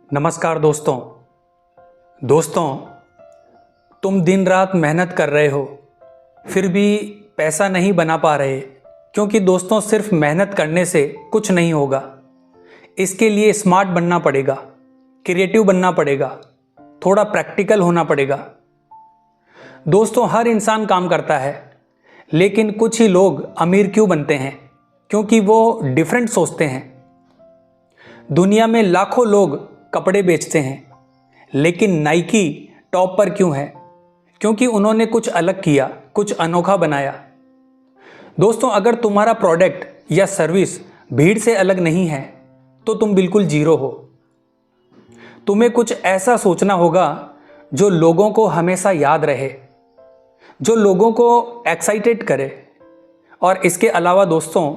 नमस्कार दोस्तों, तुम दिन रात मेहनत कर रहे हो फिर भी पैसा नहीं बना पा रहे, क्योंकि दोस्तों सिर्फ मेहनत करने से कुछ नहीं होगा। इसके लिए स्मार्ट बनना पड़ेगा, क्रिएटिव बनना पड़ेगा, थोड़ा प्रैक्टिकल होना पड़ेगा। दोस्तों हर इंसान काम करता है, लेकिन कुछ ही लोग अमीर क्यों बनते हैं? क्योंकि वो डिफरेंट सोचते हैं। दुनिया में लाखों लोग कपड़े बेचते हैं, लेकिन नाइकी टॉप पर क्यों है? क्योंकि उन्होंने कुछ अलग किया, कुछ अनोखा बनाया। दोस्तों अगर तुम्हारा प्रोडक्ट या सर्विस भीड़ से अलग नहीं है तो तुम बिल्कुल जीरो हो। तुम्हें कुछ ऐसा सोचना होगा जो लोगों को हमेशा याद रहे, जो लोगों को एक्साइटेड करे। और इसके अलावा दोस्तों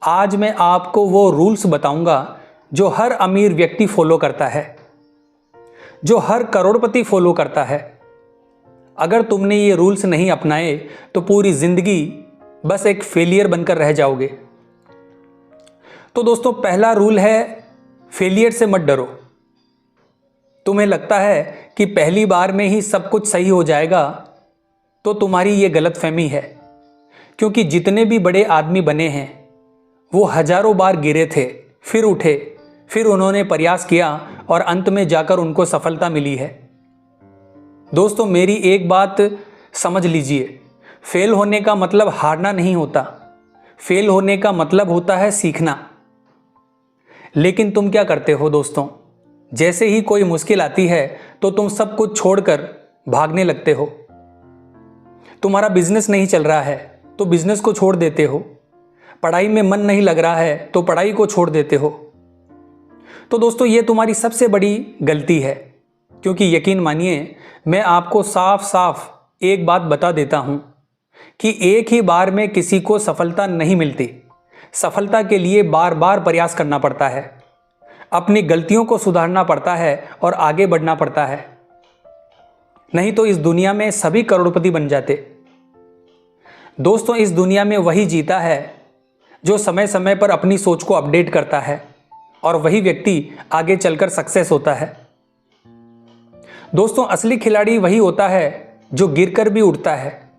आज मैं आपको वो रूल्स बताऊंगा जो हर अमीर व्यक्ति फॉलो करता है, जो हर करोड़पति फॉलो करता है। अगर तुमने ये रूल्स नहीं अपनाए तो पूरी जिंदगी बस एक फेलियर बनकर रह जाओगे। तो दोस्तों पहला रूल है, फेलियर से मत डरो। तुम्हें लगता है कि पहली बार में ही सब कुछ सही हो जाएगा, तो तुम्हारी ये गलतफहमी है। क्योंकि जितने भी बड़े आदमी बने हैं वो हजारों बार गिरे थे, फिर उठे, फिर उन्होंने प्रयास किया और अंत में जाकर उनको सफलता मिली है। दोस्तों मेरी एक बात समझ लीजिए, फेल होने का मतलब हारना नहीं होता, फेल होने का मतलब होता है सीखना। लेकिन तुम क्या करते हो दोस्तों? जैसे ही कोई मुश्किल आती है तो तुम सब कुछ छोड़कर भागने लगते हो। तुम्हारा बिजनेस नहीं चल रहा है तो बिजनेस को छोड़ देते हो, पढ़ाई में मन नहीं लग रहा है तो पढ़ाई को छोड़ देते हो। तो दोस्तों ये तुम्हारी सबसे बड़ी गलती है, क्योंकि यकीन मानिए मैं आपको साफ साफ एक बात बता देता हूं कि एक ही बार में किसी को सफलता नहीं मिलती। सफलता के लिए बार बार प्रयास करना पड़ता है, अपनी गलतियों को सुधारना पड़ता है और आगे बढ़ना पड़ता है। नहीं तो इस दुनिया में सभी करोड़पति बन जाते। दोस्तों इस दुनिया में वही जीता है जो समय समय पर अपनी सोच को अपडेट करता है, और वही व्यक्ति आगे चलकर सक्सेस होता है। दोस्तों असली खिलाड़ी वही होता है जो गिरकर भी उठता है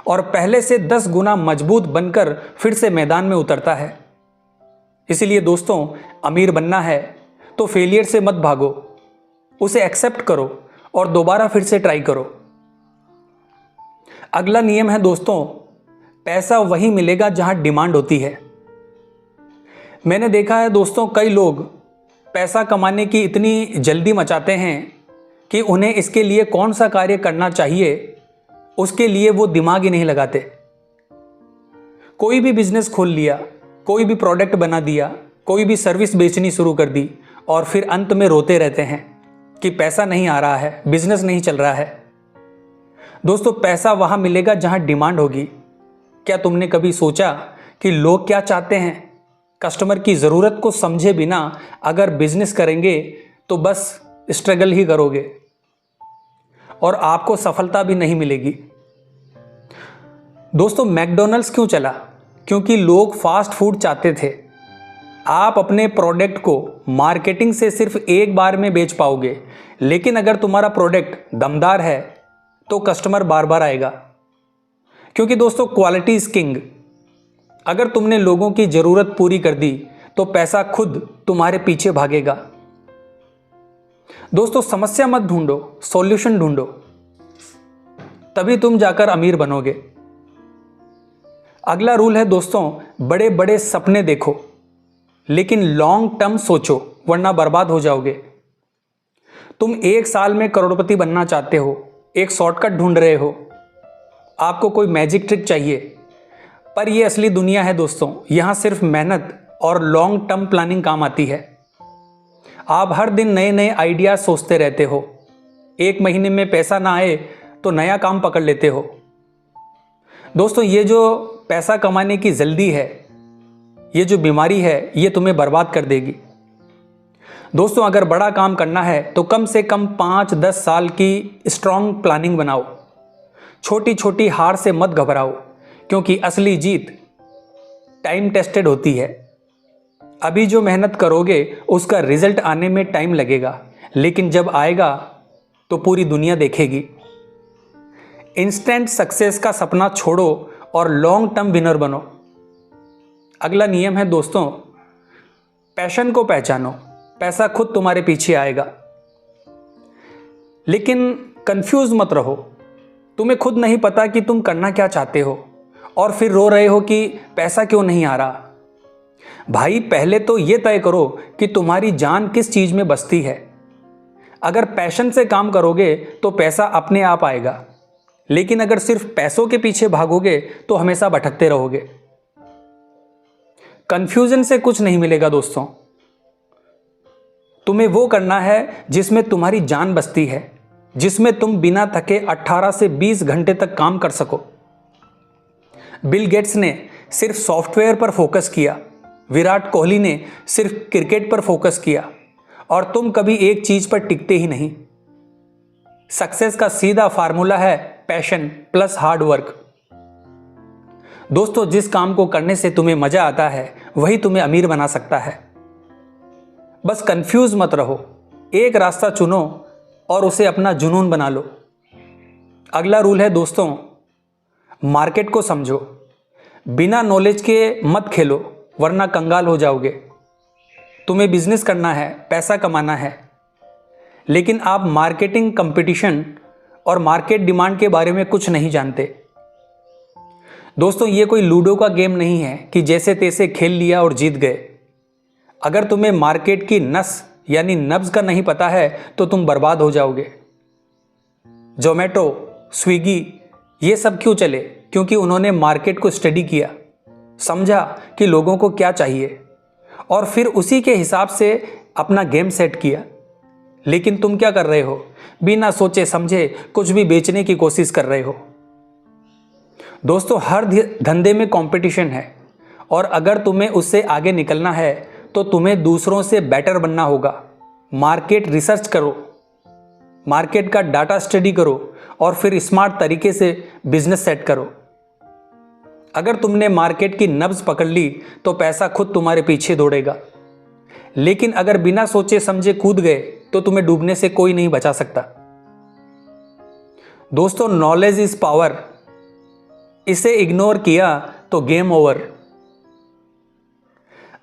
और पहले से 10 गुना मजबूत बनकर फिर से मैदान में उतरता है। इसीलिए दोस्तों अमीर बनना है तो फेलियर से मत भागो, उसे एक्सेप्ट करो और दोबारा फिर से ट्राई करो। अगला नियम है दोस्तों, पैसा वही मिलेगा जहां डिमांड होती है। मैंने देखा है दोस्तों कई लोग पैसा कमाने की इतनी जल्दी मचाते हैं कि उन्हें इसके लिए कौन सा कार्य करना चाहिए उसके लिए वो दिमाग ही नहीं लगाते। कोई भी बिजनेस खोल लिया, कोई भी प्रोडक्ट बना दिया, कोई भी सर्विस बेचनी शुरू कर दी और फिर अंत में रोते रहते हैं कि पैसा नहीं आ रहा है, बिजनेस नहीं चल रहा है। दोस्तों पैसा वहां मिलेगा जहां डिमांड होगी। क्या तुमने कभी सोचा कि लोग क्या चाहते हैं? कस्टमर की ज़रूरत को समझे बिना अगर बिजनेस करेंगे तो बस स्ट्रगल ही करोगे और आपको सफलता भी नहीं मिलेगी। दोस्तों मैकडॉनल्ड्स क्यों चला? क्योंकि लोग फास्ट फूड चाहते थे। आप अपने प्रोडक्ट को मार्केटिंग से सिर्फ एक बार में बेच पाओगे, लेकिन अगर तुम्हारा प्रोडक्ट दमदार है तो कस्टमर बार बार आएगा। क्योंकि दोस्तों क्वालिटी इज किंग। अगर तुमने लोगों की जरूरत पूरी कर दी तो पैसा खुद तुम्हारे पीछे भागेगा। दोस्तों समस्या मत ढूंढो, सॉल्यूशन ढूंढो, तभी तुम जाकर अमीर बनोगे। अगला रूल है दोस्तों, बड़े बड़े सपने देखो लेकिन लॉन्ग टर्म सोचो, वरना बर्बाद हो जाओगे। तुम एक साल में करोड़पति बनना चाहते हो, एक शॉर्टकट ढूंढ रहे हो, आपको कोई मैजिक ट्रिक चाहिए, पर यह असली दुनिया है दोस्तों। यहां सिर्फ मेहनत और लॉन्ग टर्म प्लानिंग काम आती है। आप हर दिन नए नए आइडियाज सोचते रहते हो, एक महीने में पैसा ना आए तो नया काम पकड़ लेते हो। दोस्तों ये जो पैसा कमाने की जल्दी है, ये जो बीमारी है, ये तुम्हें बर्बाद कर देगी। दोस्तों अगर बड़ा काम करना है तो कम से कम 5-10 साल की स्ट्रॉन्ग प्लानिंग बनाओ। छोटी छोटी हार से मत घबराओ, क्योंकि असली जीत टाइम टेस्टेड होती है। अभी जो मेहनत करोगे उसका रिजल्ट आने में टाइम लगेगा, लेकिन जब आएगा तो पूरी दुनिया देखेगी। इंस्टेंट सक्सेस का सपना छोड़ो और लॉन्ग टर्म विनर बनो। अगला नियम है दोस्तों, पैशन को पहचानो, पैसा खुद तुम्हारे पीछे आएगा। लेकिन कंफ्यूज मत रहो। तुम्हें खुद नहीं पता कि तुम करना क्या चाहते हो और फिर रो रहे हो कि पैसा क्यों नहीं आ रहा। भाई, पहले तो ये तय करो कि तुम्हारी जान किस चीज में बसती है। अगर पैशन से काम करोगे तो पैसा अपने आप आएगा, लेकिन अगर सिर्फ पैसों के पीछे भागोगे तो हमेशा भटकते रहोगे। कंफ्यूजन से कुछ नहीं मिलेगा दोस्तों। तुम्हें वो करना है जिसमें तुम्हारी जान बसती है, जिसमें तुम बिना थके 18 से 20 घंटे तक काम कर सको। बिल गेट्स ने सिर्फ सॉफ्टवेयर पर फोकस किया, विराट कोहली ने सिर्फ क्रिकेट पर फोकस किया, और तुम कभी एक चीज पर टिकते ही नहीं। सक्सेस का सीधा फार्मूला है पैशन प्लस हार्ड वर्क। दोस्तों, जिस काम को करने से तुम्हें मजा आता है वही तुम्हें अमीर बना सकता है। बस कंफ्यूज मत रहो, एक रास्ता चुनो और उसे अपना जुनून बना लो। अगला रूल है दोस्तों, मार्केट को समझो। बिना नॉलेज के मत खेलो वरना कंगाल हो जाओगे। तुम्हें बिजनेस करना है, पैसा कमाना है, लेकिन आप मार्केटिंग, कंपटीशन और मार्केट डिमांड के बारे में कुछ नहीं जानते। दोस्तों, ये कोई लूडो का गेम नहीं है कि जैसे तैसे खेल लिया और जीत गए। अगर तुम्हें मार्केट की नस यानी नब्ज का नहीं पता है तो तुम बर्बाद हो जाओगे। जोमेटो, स्विगी ये सब क्यों चले? क्योंकि उन्होंने मार्केट को स्टडी किया, समझा कि लोगों को क्या चाहिए और फिर उसी के हिसाब से अपना गेम सेट किया। लेकिन तुम क्या कर रहे हो? बिना सोचे समझे कुछ भी बेचने की कोशिश कर रहे हो। दोस्तों, हर धंधे में कंपटीशन है और अगर तुम्हें उससे आगे निकलना है तो तुम्हें दूसरों से बेटर बनना होगा। मार्केट रिसर्च करो, मार्केट का डाटा स्टडी करो और फिर स्मार्ट तरीके से बिजनेस सेट करो। अगर तुमने मार्केट की नब्ज पकड़ ली तो पैसा खुद तुम्हारे पीछे दौड़ेगा, लेकिन अगर बिना सोचे समझे कूद गए तो तुम्हें डूबने से कोई नहीं बचा सकता। दोस्तों, नॉलेज इज पावर, इसे इग्नोर किया तो गेम ओवर।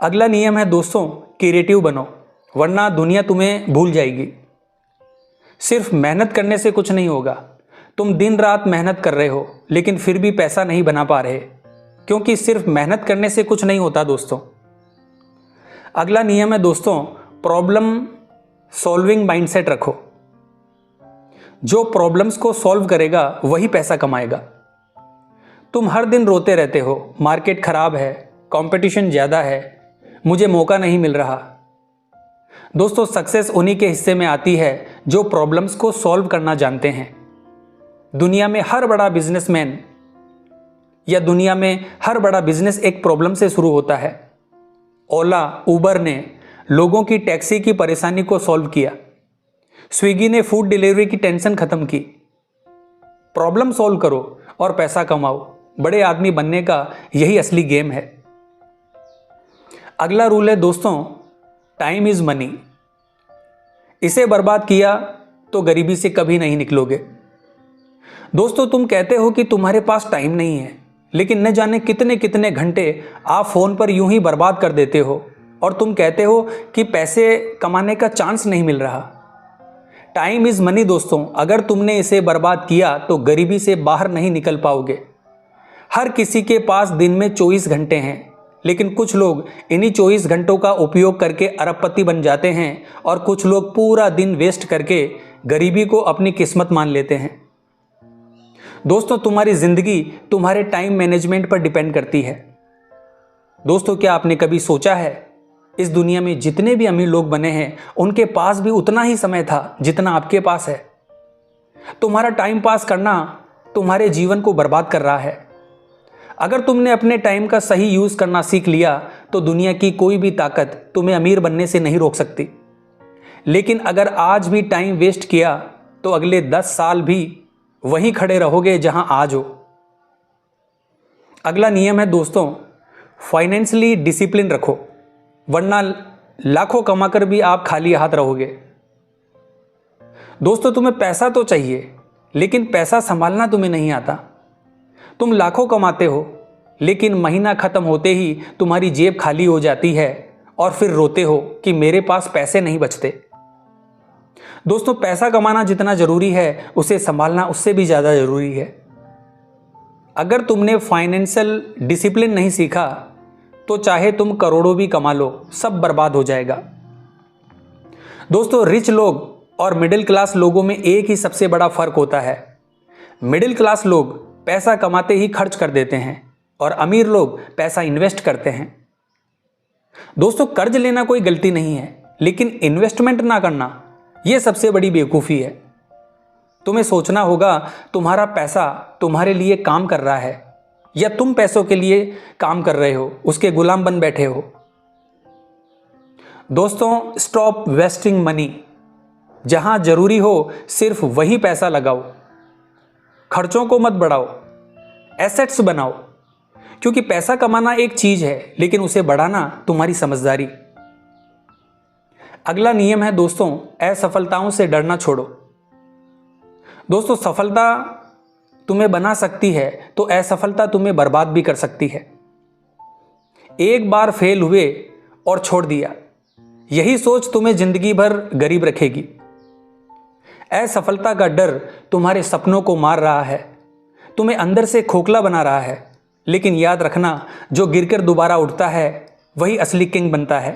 अगला नियम है दोस्तों, क्रिएटिव बनो वरना दुनिया तुम्हें भूल जाएगी। सिर्फ मेहनत करने से कुछ नहीं होगा। तुम दिन रात मेहनत कर रहे हो लेकिन फिर भी पैसा नहीं बना पा रहे, क्योंकि सिर्फ मेहनत करने से कुछ नहीं होता दोस्तों। अगला नियम है दोस्तों, प्रॉब्लम सॉल्विंग माइंडसेट रखो। जो प्रॉब्लम्स को सॉल्व करेगा वही पैसा कमाएगा। तुम हर दिन रोते रहते हो, मार्केट खराब है, कंपटीशन ज़्यादा है, मुझे मौका नहीं मिल रहा। दोस्तों, सक्सेस उन्हीं के हिस्से में आती है जो प्रॉब्लम्स को सॉल्व करना जानते हैं। दुनिया में हर बड़ा बिजनेसमैन या दुनिया में हर बड़ा बिजनेस एक प्रॉब्लम से शुरू होता है। ओला, उबर ने लोगों की टैक्सी की परेशानी को सॉल्व किया। स्विगी ने फूड डिलीवरी की टेंशन खत्म की। प्रॉब्लम सॉल्व करो और पैसा कमाओ। बड़े आदमी बनने का यही असली गेम है। अगला रूल है दोस्तों, टाइम इज मनी। इसे बर्बाद किया तो गरीबी से कभी नहीं निकलोगे। दोस्तों, तुम कहते हो कि तुम्हारे पास टाइम नहीं है, लेकिन न जाने कितने कितने घंटे आप फोन पर यूं ही बर्बाद कर देते हो और तुम कहते हो कि पैसे कमाने का चांस नहीं मिल रहा। टाइम इज मनी दोस्तों, अगर तुमने इसे बर्बाद किया तो गरीबी से बाहर नहीं निकल पाओगे। हर किसी के पास दिन में 24 घंटे हैं, लेकिन कुछ लोग इन्हीं 24 घंटों का उपयोग करके अरबपति बन जाते हैं और कुछ लोग पूरा दिन वेस्ट करके गरीबी को अपनी किस्मत मान लेते हैं। दोस्तों, तुम्हारी जिंदगी तुम्हारे टाइम मैनेजमेंट पर डिपेंड करती है। दोस्तों, क्या आपने कभी सोचा है, इस दुनिया में जितने भी अमीर लोग बने हैं उनके पास भी उतना ही समय था जितना आपके पास है। तुम्हारा टाइम पास करना तुम्हारे जीवन को बर्बाद कर रहा है। अगर तुमने अपने टाइम का सही यूज करना सीख लिया तो दुनिया की कोई भी ताकत तुम्हें अमीर बनने से नहीं रोक सकती। लेकिन अगर आज भी टाइम वेस्ट किया तो अगले 10 साल भी वहीं खड़े रहोगे जहां आज हो। अगला नियम है दोस्तों, फाइनेंशियली डिसिप्लिन रखो वरना लाखों कमाकर भी आप खाली हाथ रहोगे। दोस्तों तुम्हें पैसा तो चाहिए, लेकिन पैसा संभालना तुम्हें नहीं आता। तुम लाखों कमाते हो, लेकिन महीना खत्म होते ही तुम्हारी जेब खाली हो जाती है और फिर रोते हो कि मेरे पास पैसे नहीं बचते। दोस्तों पैसा कमाना जितना जरूरी है, उसे संभालना उससे भी ज़्यादा जरूरी है। अगर तुमने फाइनेंशियल डिसिप्लिन नहीं सीखा तो चाहे तुम करोड़ों भी कमा लो, सब बर्बाद हो जाएगा। दोस्तों रिच लोग और मिडिल क्लास लोगों में एक ही सबसे बड़ा फर्क होता है। मिडिल क्लास लोग पैसा कमाते ही खर्च कर देते हैं और अमीर लोग पैसा इन्वेस्ट करते हैं। दोस्तों कर्ज लेना कोई गलती नहीं है, लेकिन इन्वेस्टमेंट ना करना यह सबसे बड़ी बेवकूफ़ी है। तुम्हें सोचना होगा तुम्हारा पैसा तुम्हारे लिए काम कर रहा है या तुम पैसों के लिए काम कर रहे हो, उसके गुलाम बन बैठे हो। दोस्तों स्टॉप वेस्टिंग मनी। जहां जरूरी हो सिर्फ वही पैसा लगाओ, खर्चों को मत बढ़ाओ, एसेट्स बनाओ। क्योंकि पैसा कमाना एक चीज है, लेकिन उसे बढ़ाना तुम्हारी समझदारी। अगला नियम है दोस्तों, असफलताओं से डरना छोड़ो। दोस्तों सफलता तुम्हें बना सकती है तो असफलता तुम्हें बर्बाद भी कर सकती है। एक बार फेल हुए और छोड़ दिया, यही सोच तुम्हें जिंदगी भर गरीब रखेगी। असफलता का डर तुम्हारे सपनों को मार रहा है, तुम्हें अंदर से खोखला बना रहा है। लेकिन याद रखना, जो गिरकर दोबारा उठता है वही असली किंग बनता है।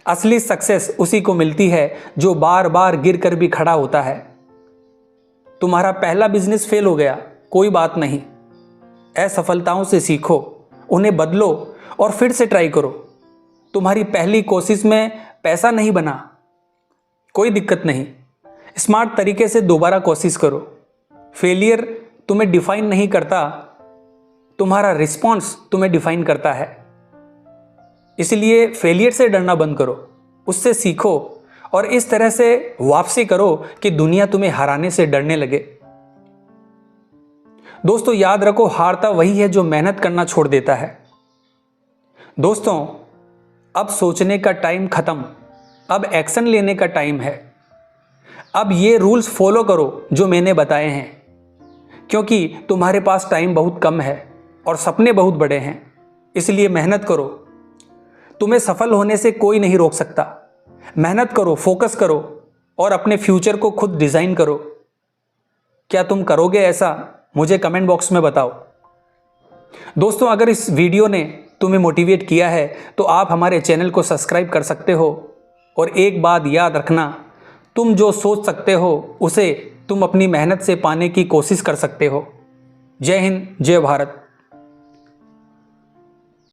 असली सक्सेस उसी को मिलती है जो बार बार गिरकर भी खड़ा होता है। तुम्हारा पहला बिजनेस फेल हो गया, कोई बात नहीं। असफलताओं से सीखो, उन्हें बदलो और फिर से ट्राई करो। तुम्हारी पहली कोशिश में पैसा नहीं बना, कोई दिक्कत नहीं। स्मार्ट तरीके से दोबारा कोशिश करो। फेलियर तुम्हें डिफाइन नहीं करता, तुम्हारा रिस्पॉन्स तुम्हें डिफाइन करता है। इसलिए फेलियर से डरना बंद करो, उससे सीखो और इस तरह से वापसी करो कि दुनिया तुम्हें हराने से डरने लगे। दोस्तों याद रखो, हारता वही है जो मेहनत करना छोड़ देता है। दोस्तों अब सोचने का टाइम खत्म, अब एक्शन लेने का टाइम है। अब ये रूल्स फॉलो करो जो मैंने बताए हैं, क्योंकि तुम्हारे पास टाइम बहुत कम है और सपने बहुत बड़े हैं। इसलिए मेहनत करो, तुम्हें सफल होने से कोई नहीं रोक सकता। मेहनत करो, फोकस करो और अपने फ्यूचर को खुद डिजाइन करो। क्या तुम करोगे ऐसा? मुझे कमेंट बॉक्स में बताओ। दोस्तों अगर इस वीडियो ने तुम्हें मोटिवेट किया है तो आप हमारे चैनल को सब्सक्राइब कर सकते हो। और एक बात याद रखना, तुम जो सोच सकते हो उसे तुम अपनी मेहनत से पाने की कोशिश कर सकते हो। जय हिंद, जय भारत।